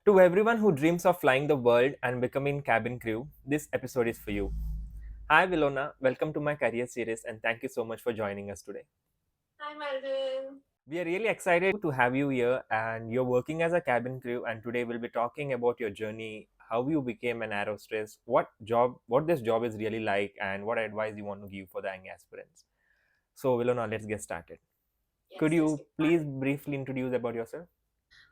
To everyone who dreams of flying the world and becoming cabin crew, this episode is for you. Hi, Vilona. Welcome to my career series, and thank you so much for joining us today. Hi, Melvin. We are really excited to have you here, and you're working as a cabin crew. And today we'll be talking about your journey, how you became an aerostess, what this job is really like, and what advice you want to give for the young aspirants. So, Vilona, let's get started. Could Yes, let's you get please started. briefly introduce about yourself?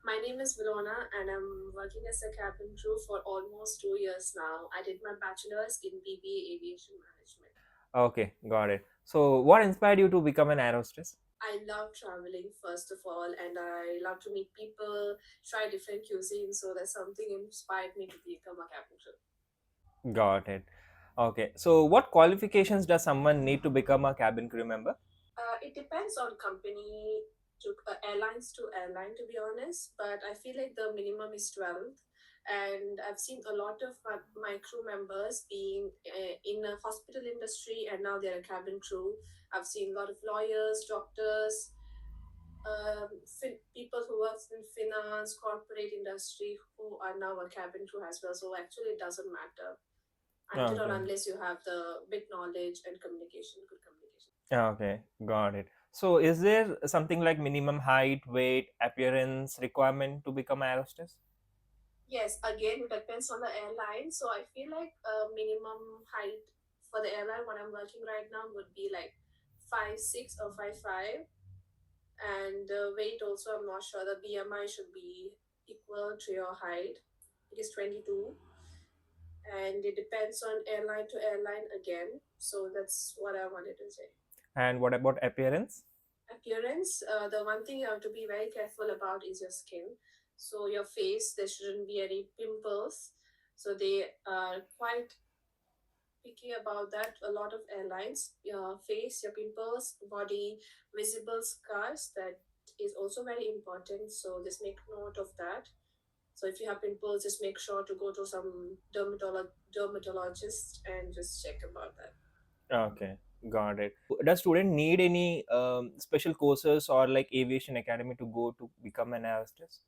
My name is Vilona, and I'm working as a cabin crew for almost 2 years now. I did my bachelor's in BBA Aviation Management. Okay, got it. So, what inspired you to become an aerostess? I love traveling, first of all, and I love to meet people, try different cuisines, so that's something inspired me to become a cabin crew. Got it. Okay. So, what qualifications does someone need to become a cabin crew member? It depends on company to airlines to airline, to be honest. But I feel like the minimum is 12, and I've seen a lot of my crew members being in a hospital industry, and now they're a cabin crew. I've seen a lot of lawyers, doctors, people who work in finance, corporate industry, who are now a cabin crew as well. So actually, it doesn't matter until or Okay. unless you have the bit knowledge and communication, good communication. Okay. Got it. So, is there something like minimum height, weight, appearance requirement to become a hostess? Yes, again, it depends on the airline. So I feel like a minimum height for the airline when I'm working right now would be like 5'6" or 5'5", and weight also I'm not sure. The BMI should be equal to your height. It is 22, and it depends on airline to airline again. So that's what I wanted to say. And what about appearance? Appearance, the one thing you have to be very careful about is your skin. So your face, there shouldn't be any pimples. So they are quite picky about that. A lot of airlines, your face, your pimples, body, visible scars, that is also very important. So just make note of that. So if you have pimples, just make sure to go to some dermatologist and just check about that. Okay. Got it. Does student need any special courses or like aviation academy to go to become an air hostess?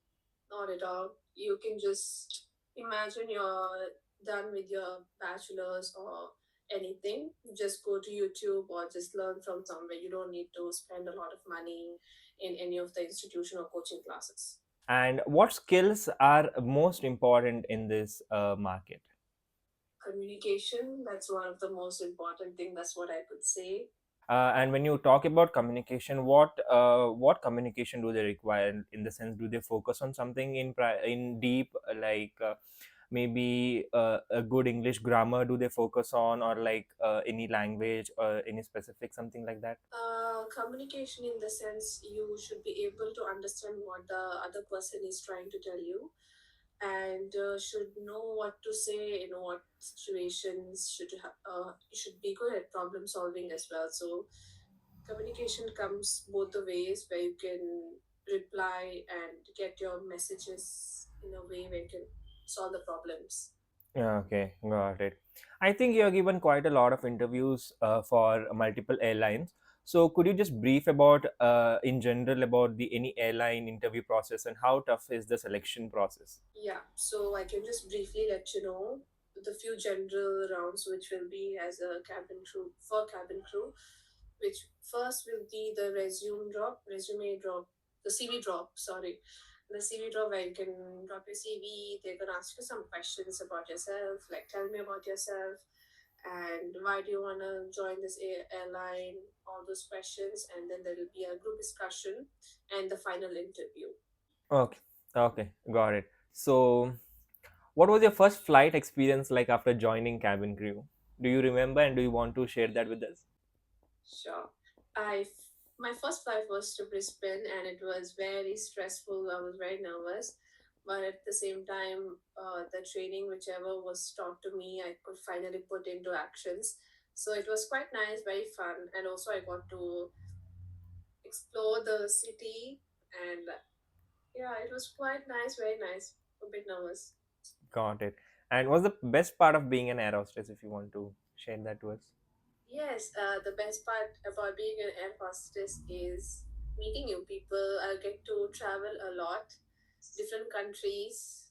Not at all. You can just imagine you're done with your bachelor's or anything. Just go to YouTube or just learn from somewhere. You don't need to spend a lot of money in any of the institution or coaching classes. And what skills are most important in this market? Communication, that's one of the most important thing. That's what I could say. And when you talk about communication, what communication do they require? In the sense, do they focus on something in deep, like maybe a good English grammar? Do they focus on, or like any language or any specific something like that? Communication in the sense you should be able to understand what the other person is trying to tell you, and should know what to say in what situations. You should be good at problem solving as well. So communication comes both the ways, where you can reply and get your messages in a way where you can solve the problems. Yeah, okay, got it. I think you have given quite a lot of interviews for multiple airlines. So could you just brief about, in general, about the any airline interview process and how tough is the selection process? Yeah, so I can just briefly let you know the few general rounds which will be as a cabin crew for cabin crew, which first will be the resume drop, the CV drop, sorry. The CV drop, where you can drop your CV, they're gonna ask you some questions about yourself, like tell me about yourself and why do you wanna join this airline, all those questions, and then there will be a group discussion and the final interview. Okay, okay, got it. So what was your first flight experience like after joining cabin crew? Do you remember and do you want to share that with us? Sure. My first flight was to Brisbane, and it was very stressful. I was very nervous, but at the same time, the training, whichever was taught to me, I could finally put into actions. So it was quite nice, very fun, and also I got to explore the city, and yeah, it was quite nice, very nice. A bit nervous. Got it. And what's the best part of being an air hostess if you want to share that to us? Yes, the best part about being an air hostess is meeting new people. I get to travel a lot, different countries.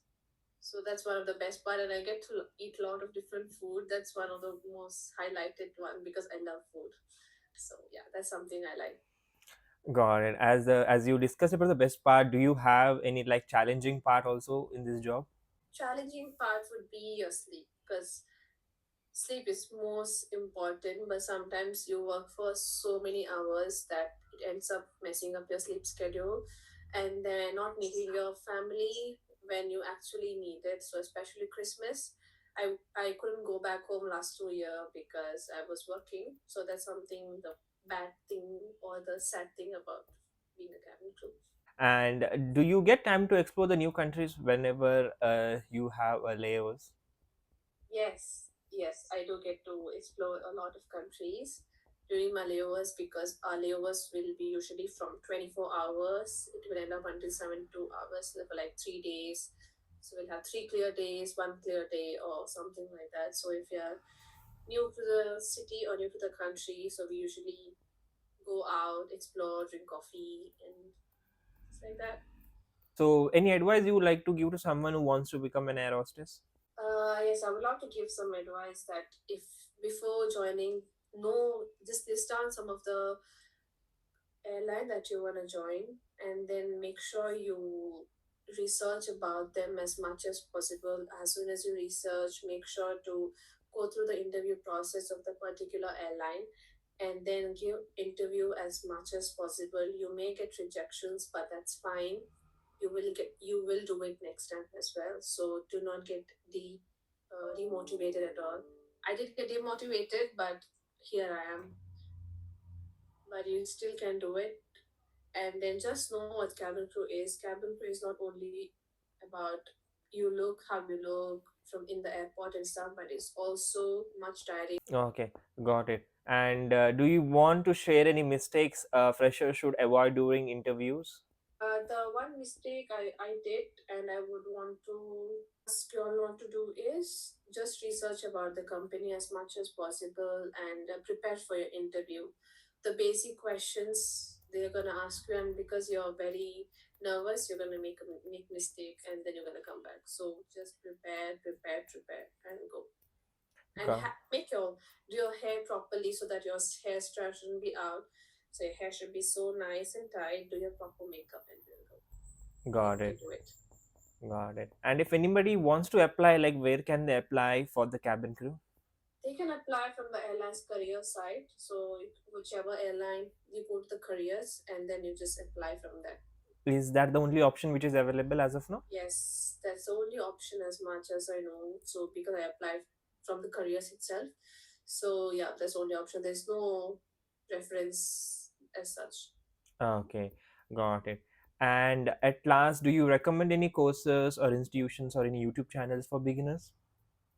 So that's one of the best part, and I get to eat a lot of different food. That's one of the most highlighted one because I love food. So yeah, that's something I like. Got it. As you discussed about the best part, do you have any like challenging part also in this job? Challenging part would be your sleep, because sleep is most important, but sometimes you work for so many hours that it ends up messing up your sleep schedule, and then not meeting your family when you actually need it. So especially Christmas, I couldn't go back home last 2 year because I was working. So that's something, the bad thing or the sad thing about being a cabin crew. And do you get time to explore the new countries whenever you have layovers? Yes, yes, I do get to explore a lot of countries during my layovers, because our layovers will be usually from 24 hours. It will end up until 72 hours, for like 3 days. So we'll have 3 clear days, 1 clear day, or something like that. So if you're new to the city or new to the country, so we usually go out, explore, drink coffee, and things like that. So, any advice you would like to give to someone who wants to become an air hostess? Yes, I would love to give some advice that if before joining, know, just list down some of the airline that you want to join, and then make sure you research about them as much as possible. As soon as you research, make sure to go through the interview process of the particular airline, and then give interview as much as possible. You may get rejections, but that's fine. You will do it next time as well. So do not get demotivated at all. I did get demotivated, but here I am. But you still can do it. And then just know what cabin crew is. Cabin crew is not only about you look how you look from in the airport and stuff, but it's also much tiring. Okay, got it. And do you want to share any mistakes freshers should avoid during interviews? The one mistake I did, and I would want to ask you all not to do, is just research about the company as much as possible, and prepare for your interview. The basic questions they're gonna ask you, and because you're very nervous, you're gonna make mistake, and then you're gonna come back. So just prepare, and go. And Got, make your do your hair properly so that your hair strap shouldn't be out. So your hair should be so nice and tight. Do your proper makeup, and you'll go. got You it. can do it. Got it. And if anybody wants to apply, like where can they apply for the cabin crew? They can apply from the airline's career site. So whichever airline, you go to the careers, and then you just apply from there. Is that the only option which is available as of now? Yes, that's the only option as much as I know. So because I applied from the careers itself. So yeah, that's the only option. There's no preference as such. Okay, got it. And at last, do you recommend any courses or institutions or any YouTube channels for beginners?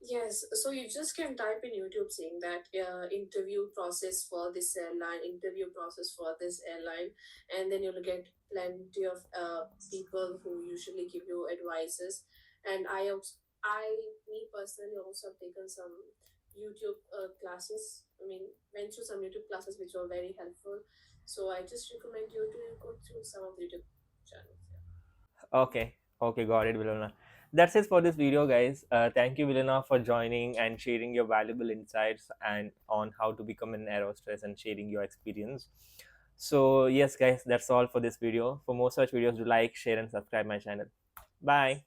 Yes, so you just can type in YouTube saying that interview process for this airline, interview process for this airline, and then you'll get plenty of people who usually give you advices. And me personally, also have taken some YouTube classes. I mean, went through some YouTube classes which were very helpful. So I just recommend you to go through some of the YouTube channels. Yeah. Okay, okay, got it, Vilona. That's it for this video, guys. Thank you, Vilona, for joining and sharing your valuable insights and on how to become an air hostess and sharing your experience. So yes, guys, that's all for this video. For more such videos, do like, share, and subscribe my channel. Bye.